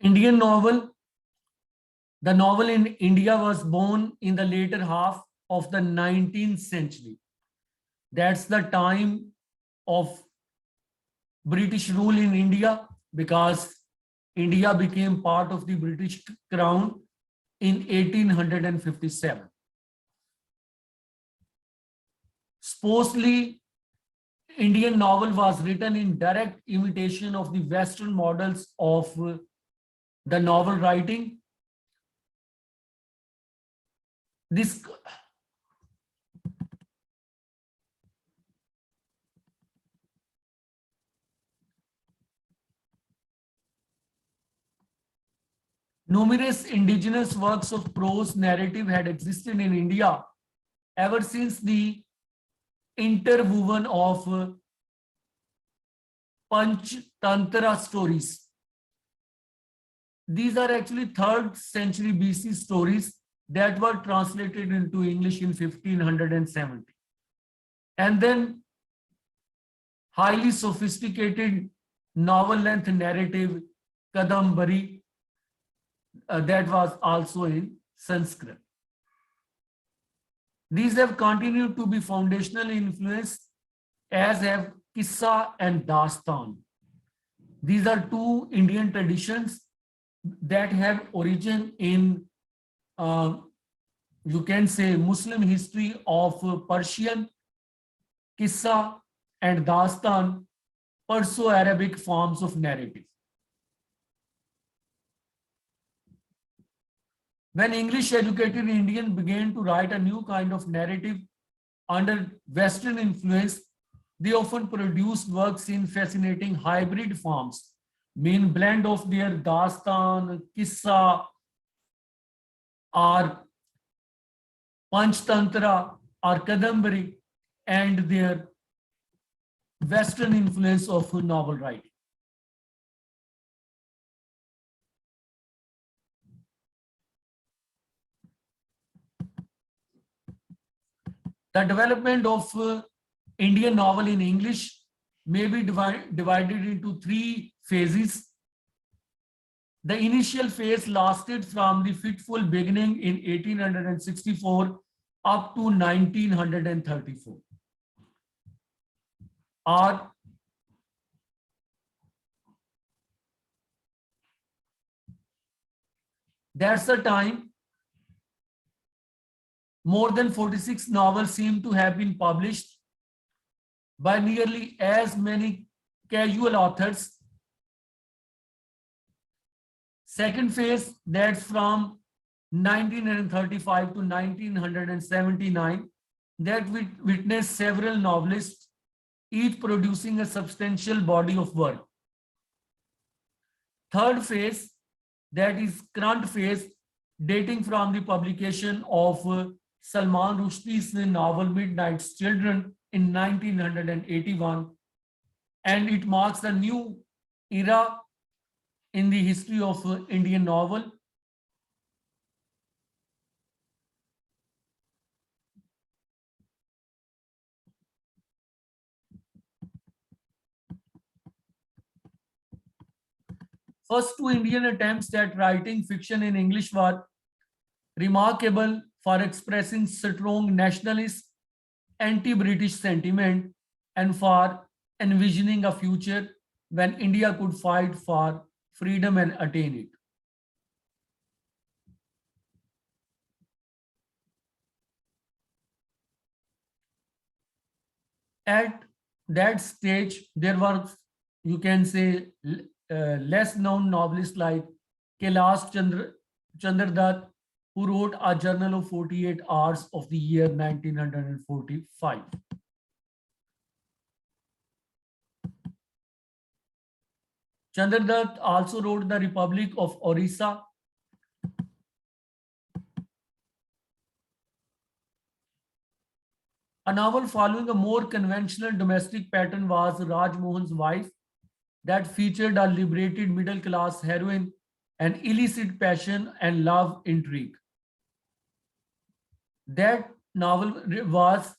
Indian novel. The novel in India was born in the later half of the 19th century. That's the time of British rule in India, because India became part of the British crown in 1857. Supposedly, Indian novel was written in direct imitation of the Western models of the novel writing. This numerous indigenous works of prose narrative had existed in India ever since the interwoven of Panch Tantra stories. These are actually 3rd century BC stories that were translated into English in 1570. And then highly sophisticated novel length narrative Kadambari that was also in Sanskrit. These have continued to be foundational influence, as have Kissa and Dastan. These are two Indian traditions that have origin in, you can say, Muslim history of Persian, Kissa and Dastan, Perso-Arabic forms of narrative. When English educated Indian began to write a new kind of narrative under Western influence, they often produced works in fascinating hybrid forms, mean blend of their Dastan, Kissa, or Panchtantra or Kadambari, and their Western influence of novel writing. The development of Indian novel in English may be divided into 3 phases. The initial phase lasted from the fitful beginning in 1864 up to 1934. Or that's the time more than 46 novels seem to have been published by nearly as many casual authors. Second phase, that's from 1935 to 1979, that witnessed several novelists, each producing a substantial body of work. Third phase, that is current phase, dating from the publication of Salman Rushdie's novel Midnight's Children in 1981, and it marks a new era in the history of Indian novel. First 2 Indian attempts at writing fiction in English were remarkable for expressing strong nationalist, anti-British sentiment and for envisioning a future when India could fight for freedom and attain it. At that stage, there were, you can say, less known novelists like Kailash Chandra Dutt, who wrote a journal of 48 hours of the year 1945. Chandra Dutt also wrote The Republic of Orissa. A novel following a more conventional domestic pattern was Raj Mohan's Wife, that featured a liberated middle-class heroine, an illicit passion and love intrigue. That novel was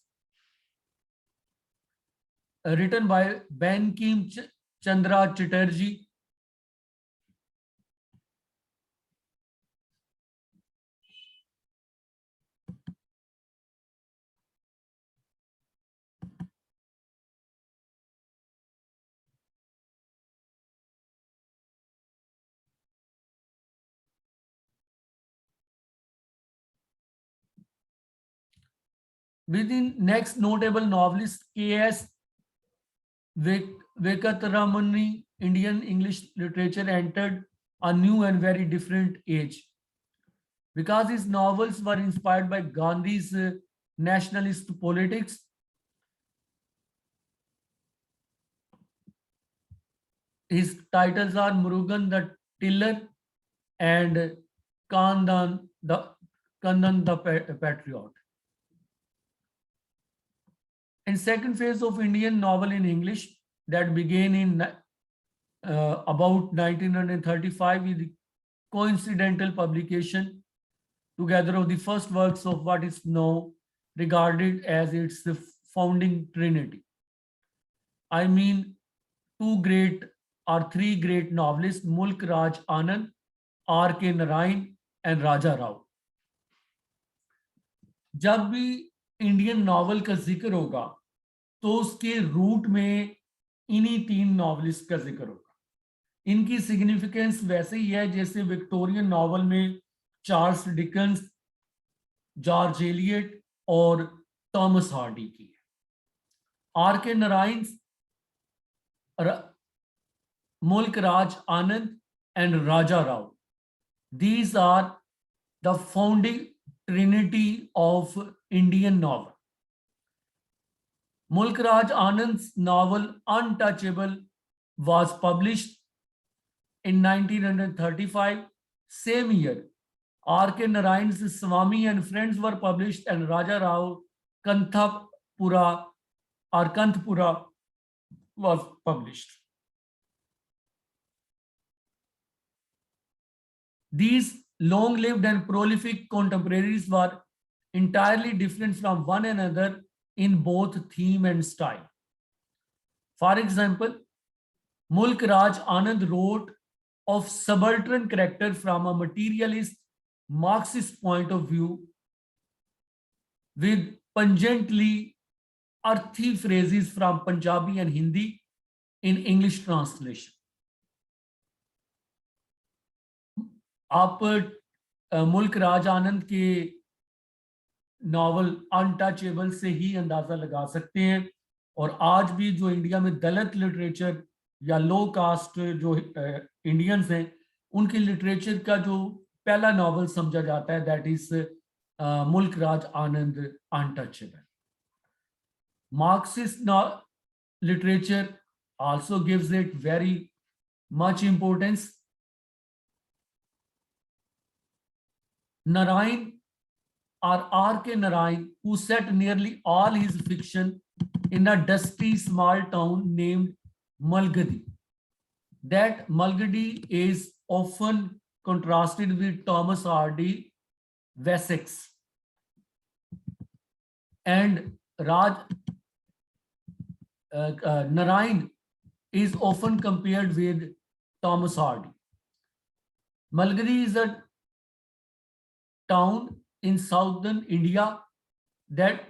written by Bankim Chandra Chatterjee. Within next notable novelist K.S. Venkataramani, Indian English literature entered a new and very different age. Because his novels were inspired by Gandhi's nationalist politics, his titles are Murugan the Tiller and Kandan the Patriot. In second phase of Indian novel in English that began in about 1935 with the coincidental publication together of the first works of what is now regarded as its founding trinity. I mean, two great or three great novelists, Mulk Raj Anand, R.K. Narayan, and Raja Rao. जब भी Indian novel का जिक्र होगा तो उसके root में इन्हीं तीन नॉवलिस्ट का जिक्र होगा. इनकी सिग्निफिकेंस वैसे ही है जैसे विक्टोरियन नॉवल में चार्ल्स डिकन्स, जॉर्ज एलियट और थॉमस हार्डी की है. R K Narayan, Mulk Raj Anand and Raja Rao, these are the founding trinity of Indian novel. Mulk Raj Anand's novel Untouchable was published in 1935. Same year, R.K. Narayan's Swami and Friends were published, and Raja Rao Kanthapura or Kanthpura was published. These long-lived and prolific contemporaries were entirely different from one another in both theme and style. For example, Mulk Raj Anand wrote of subaltern character from a materialist Marxist point of view with pungently earthy phrases from Punjabi and Hindi in English translation. आप मुल्क राज आनंद के novel untouchable से ही अंदाजा लगा सकते हैं. और आज भी जो इंडिया में दलित लिटरेचर या लो कास्ट जो इंडियंस हैं उनके लिटरेचर का जो पहला नॉवल समझा जाता है that is Mulk Raj Anand untouchable. Marxist literature also gives it very much importance. Narayan or R.K. Narayan, who set nearly all his fiction in a dusty small town named Malgadi. That Malgadi is often contrasted with Thomas Hardy, Wessex. And Narayan is often compared with Thomas Hardy. Malgadi is a town in southern India that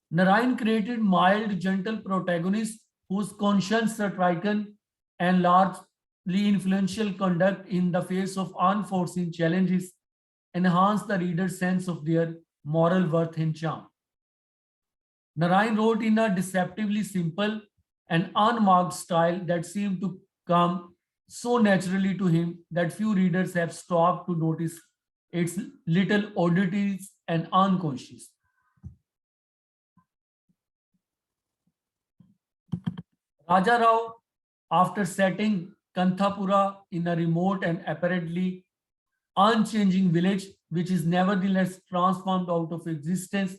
Narayan created mild, gentle protagonists whose conscience stricken and largely influential conduct in the face of unforeseen challenges enhance the reader's sense of their moral worth and charm. Narayan wrote in a deceptively simple and unmarked style that seemed to come so naturally to him that few readers have stopped to notice its little oddities and unconscious. Raja Rao, after setting Kanthapura in a remote and apparently unchanging village, which is nevertheless transformed out of existence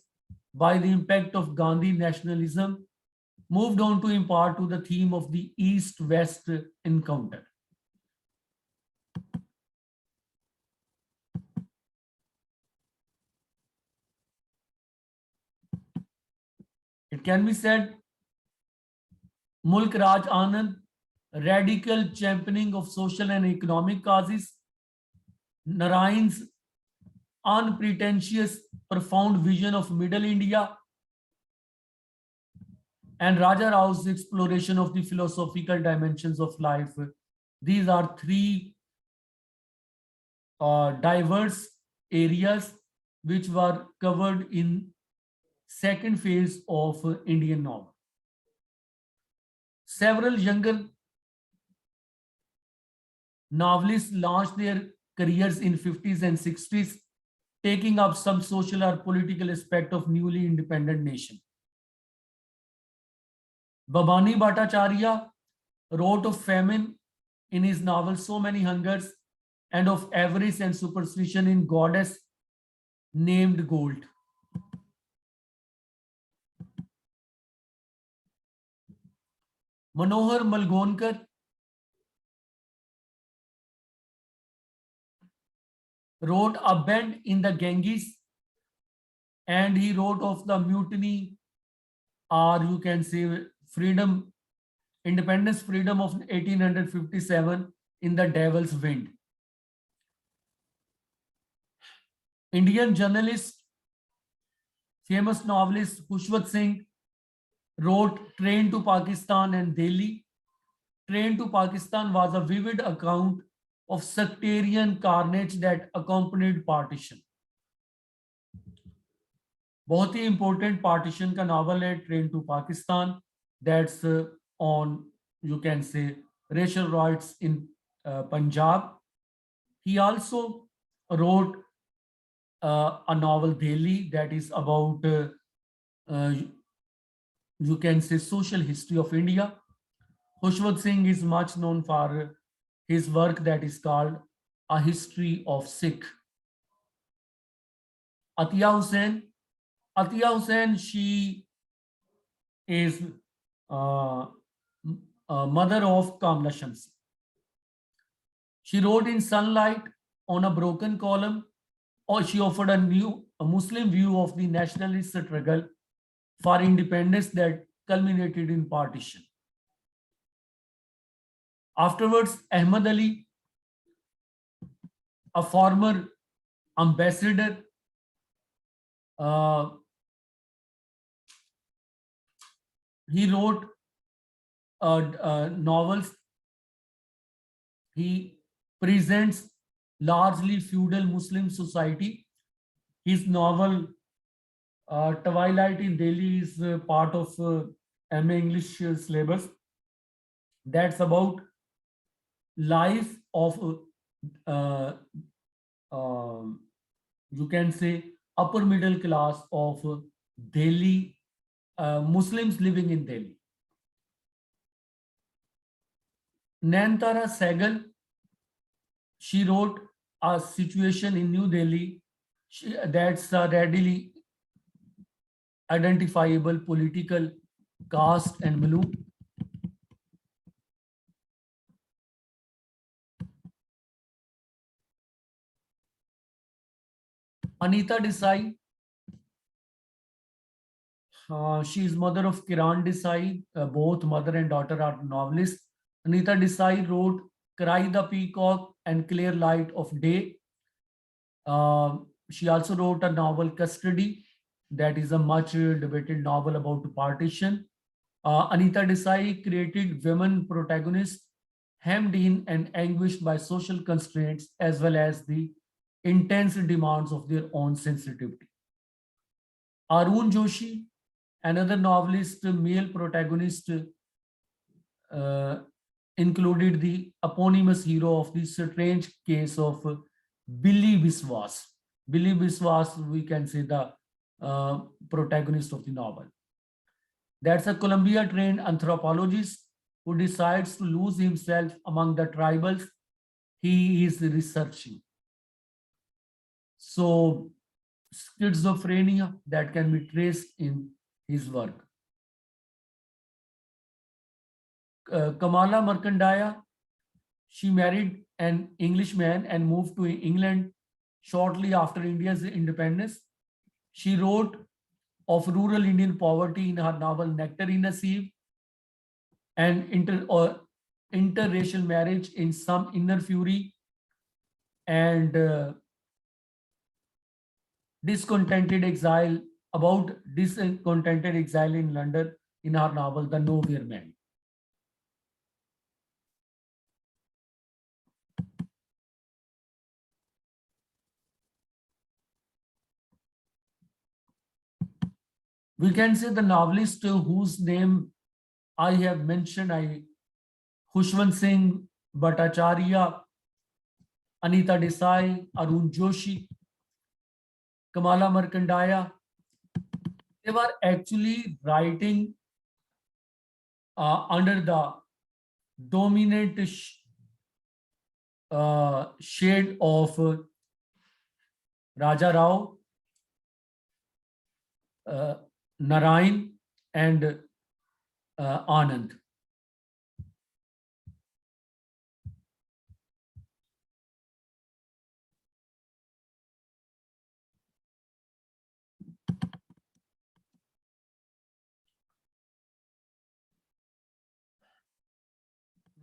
by the impact of Gandhi nationalism, moved on to impart to the theme of the East-West encounter. It can be said, Mulk Raj Anand, radical championing of social and economic causes, Narayan's unpretentious, profound vision of Middle India, and Raja Rao's exploration of the philosophical dimensions of life These are three diverse areas which were covered in second phase of Indian novel. Several younger novelists launched their careers in 50s and 60s, taking up some social or political aspect of newly independent nation. Babani Bhattacharya wrote of famine in his novel So Many Hungers and of avarice and superstition in Goddess Named Gold. Manohar Malgonkar wrote A Bend in the Ganges, and he wrote of the mutiny, or you can say freedom, independence freedom of 1857 in the Devil's Wind. Indian journalist, famous novelist Khushwant Singh wrote Train to Pakistan and Delhi. Train to Pakistan was a vivid account of sectarian carnage that accompanied partition. बहुत ही important partition का novel है Train to Pakistan. That's on, you can say, racial riots in Punjab. He also wrote a novel Delhi that is about uh, you can say social history of India. Khushwant Singh is much known for his work that is called A History of Sikh. Atiya Hussain. Atiya Hussain, she is uh, mother of Kamla Shamsi. She wrote in Sunlight on a broken column, or she offered a Muslim view of the nationalist struggle for independence that culminated in partition. Afterwards, Ahmad Ali, a former ambassador, he wrote novels. He presents largely feudal Muslim society. His novel Twilight in Delhi is part of MA English syllabus. That's about life of you can say upper middle class of Delhi, Muslims living in Delhi. Nayantara Sehgal, she wrote a situation in New Delhi that's a readily identifiable political caste and milieu. Anita Desai, she is mother of Kiran Desai. Both mother and daughter are novelists. Anita Desai wrote Cry the Peacock and Clear Light of Day. She also wrote a novel Custody, that is a much debated novel about partition. Anita Desai created women protagonists hemmed in and anguished by social constraints as well as the intense demands of their own sensitivity. Arun Joshi, another novelist, male protagonist, included the eponymous hero of the strange case of Billy Biswas. Billy Biswas, we can say the protagonist of the novel. That's a Columbia trained anthropologist who decides to lose himself among the tribals he is researching. So, schizophrenia that can be traced in his work. Kamala Markandeya, she married an Englishman and moved to England shortly after India's independence. She wrote of rural Indian poverty in her novel Nectarine Nasib and interracial marriage in Some Inner Fury and discontented exile in London in her novel The Nowhere Man. We can say the novelist whose name I have mentioned, Khushwant Singh Bhattacharya, Anita Desai, Arun Joshi, Kamala Markandaya, they were actually writing under the dominant shade of Raja Rao, Narayan, and Anand.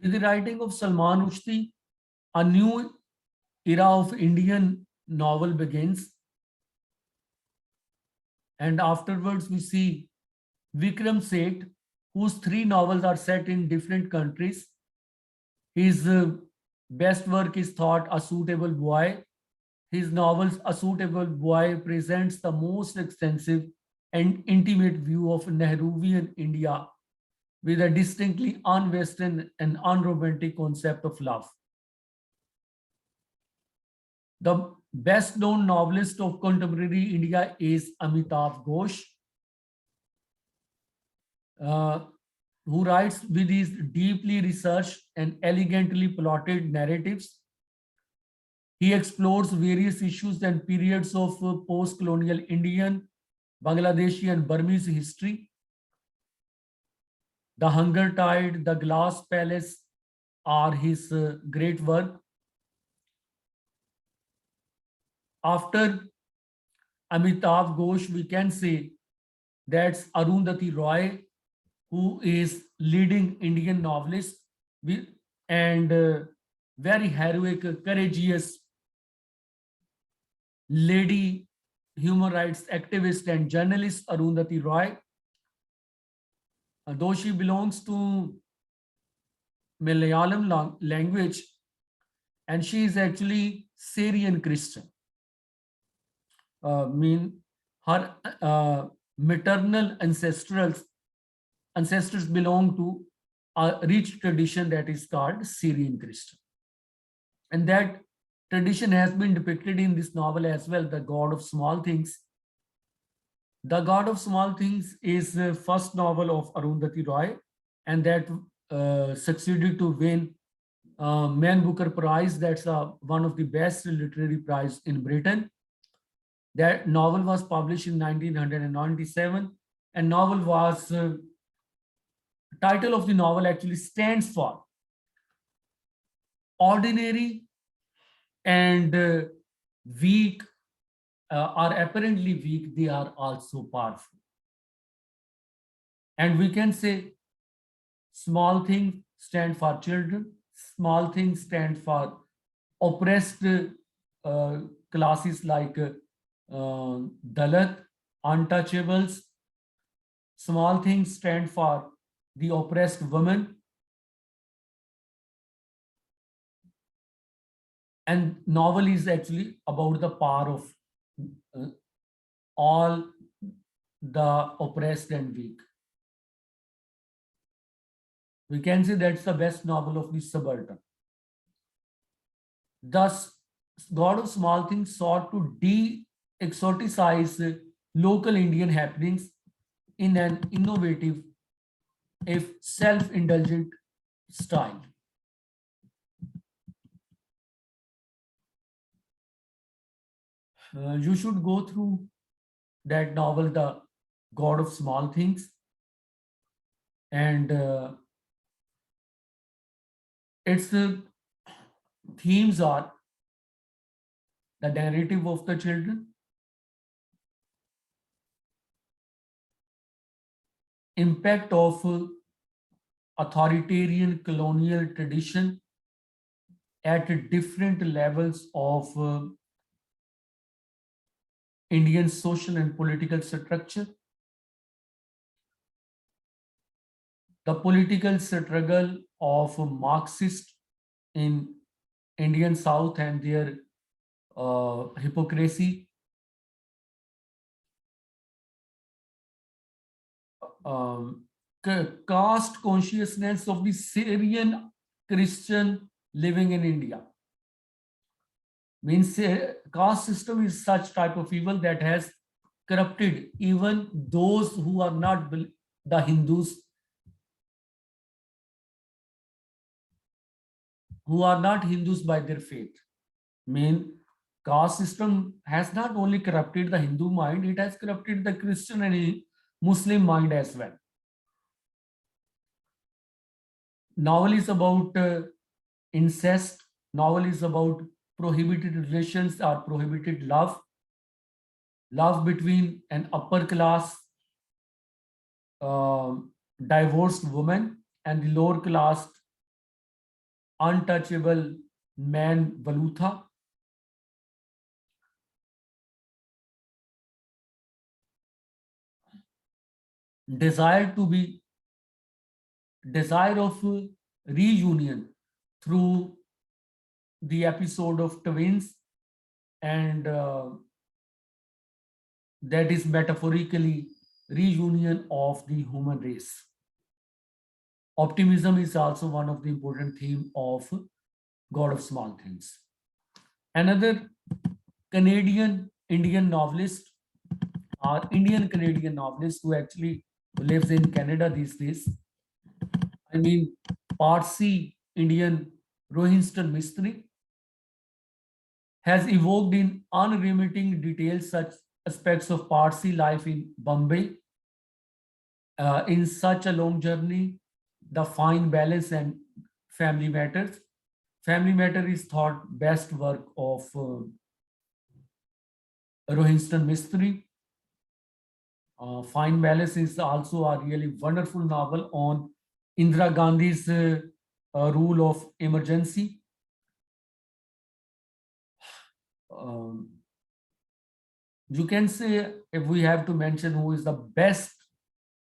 With the writing of Salman Rushdie, a new era of Indian novel begins, and afterwards we see Vikram Seth, whose three novels are set in different countries. His best work is thought A Suitable Boy. His novels A Suitable Boy presents the most extensive and intimate view of Nehruvian India with a distinctly un-Western and unromantic concept of love. The best known novelist of contemporary India is Amitav Ghosh, uh, who writes with his deeply researched and elegantly plotted narratives. He explores various issues and periods of post-colonial Indian, Bangladeshi, and Burmese history. The Hunger Tide, The Glass Palace are his great work. After Amitav Ghosh, we can say that's Arundhati Roy, who is leading Indian novelist and very heroic, courageous lady human rights activist and journalist Arundhati Roy. Though she belongs to Malayalam language, and she is actually Syrian Christian. Mean her maternal ancestors belong to a rich tradition that is called Syrian Christian. And that tradition has been depicted in this novel as well, The God of Small Things. The God of Small Things is the first novel of Arundhati Roy, and that succeeded to win Man Booker Prize. That's one of the best literary prize in Britain. That novel was published in 1997, and novel was title of the novel actually stands for ordinary and weak are apparently weak, they are also powerful. And we can say small things stand for children, small things stand for oppressed uh, classes like Dalit, untouchables. Small things stand for the oppressed women. And novel is actually about the power of uh, all the oppressed and weak. We can say that's the best novel of the subaltern. Thus, God of Small Things sought to de-exoticize local Indian happenings in an innovative, if self-indulgent style. You should go through that novel, The God of Small Things, and its themes are the narrative of the children, impact of authoritarian colonial tradition at different levels of Indian social and political structure, the political struggle of Marxists in Indian South and their hypocrisy, um, caste consciousness of the Syrian Christian living in India. Means caste system is such type of evil that has corrupted even those who are not the Hindus, who are not Hindus by their faith. Mean caste system has not only corrupted the Hindu mind, it has corrupted the Christian and Muslim mind as well. Novel is about incest. Novel is about prohibited relations or prohibited love, love between an upper class uh, divorced woman and the lower class untouchable man Valutha. Desire to be desire of reunion through the episode of twins, and that is metaphorically reunion of the human race. Optimism is also one of the important theme of God of Small Things. Another Canadian Indian novelist or Indian Canadian novelist who actually lives in Canada these days. I mean, Parsi Indian Rohinton mystery has evoked in unremitting detail such aspects of Parsi life in Bombay. In such a long journey, the fine balance and family matters. Family matter is thought best work of Rohinton mystery. Fine Balance is also a really wonderful novel on Indira Gandhi's rule of emergency. Um, you can say, if we have to mention who is the best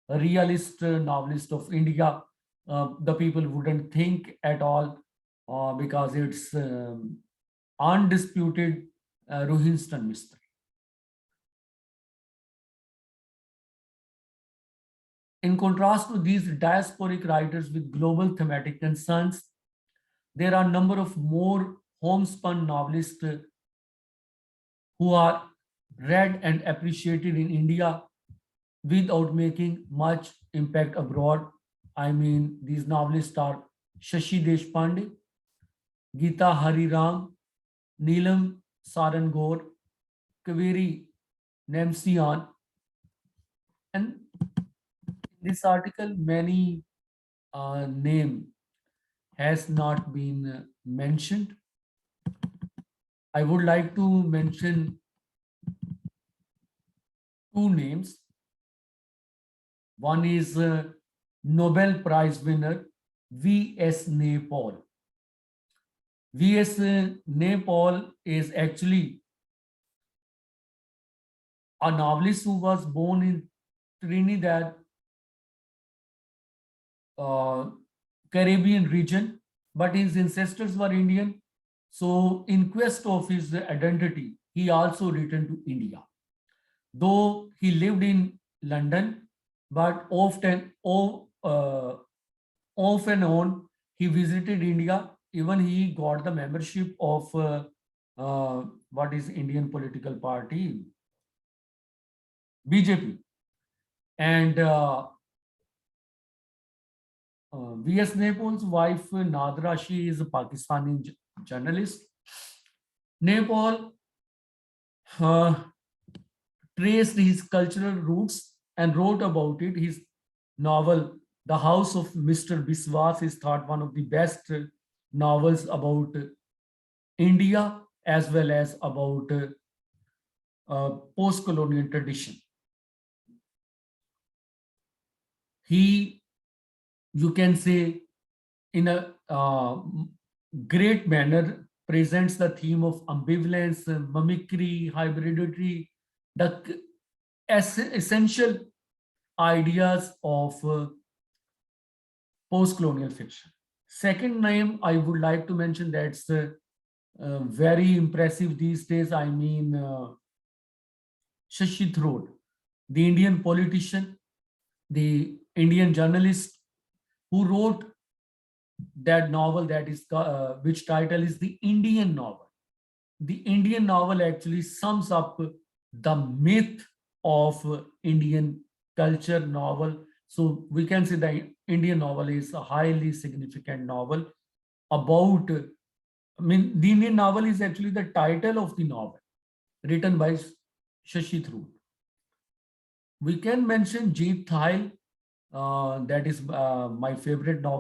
realist novelist of India, the people wouldn't think at all because it's undisputed Rohinton mystery. In contrast to these diasporic writers with global thematic concerns, there are a number of more homespun novelists who are read and appreciated in India without making much impact abroad. I mean, these novelists are Shashi Deshpande, Geeta Hariram, Neelam Sarangore, Kaveri Nemsian, and in this article, many name has not been mentioned. I would like to mention two names. One is Nobel Prize winner V.S. Naipaul. V.S. Naipaul is actually a novelist who was born in Trinidad, Caribbean region, but his ancestors were Indian. So, in quest of his identity, he also returned to India. Though he lived in London, but off and on, he visited India. Even he got the membership of what is Indian political party, BJP, and V.S. Naipaul's wife Nadra, she is a Pakistani journalist. Naipaul uh, traced his cultural roots and wrote about it. His novel, The House of Mr. Biswas, is thought one of the best novels about India as well as about post-colonial tradition. He, you can say, in a great manner, presents the theme of ambivalence, mimicry, hybridity, the essential ideas of post-colonial fiction. Second name I would like to mention that's very impressive these days. I mean, Shashi Tharoor, the Indian politician, the Indian journalist who wrote that novel, that is which title is the Indian novel. The Indian novel actually sums up the myth of Indian culture novel. So we can say the Indian novel is a highly significant novel about, I mean, the Indian novel is actually the title of the novel written by Shashi Tharoor. We can mention Jeet Thayil, that is my favorite novel.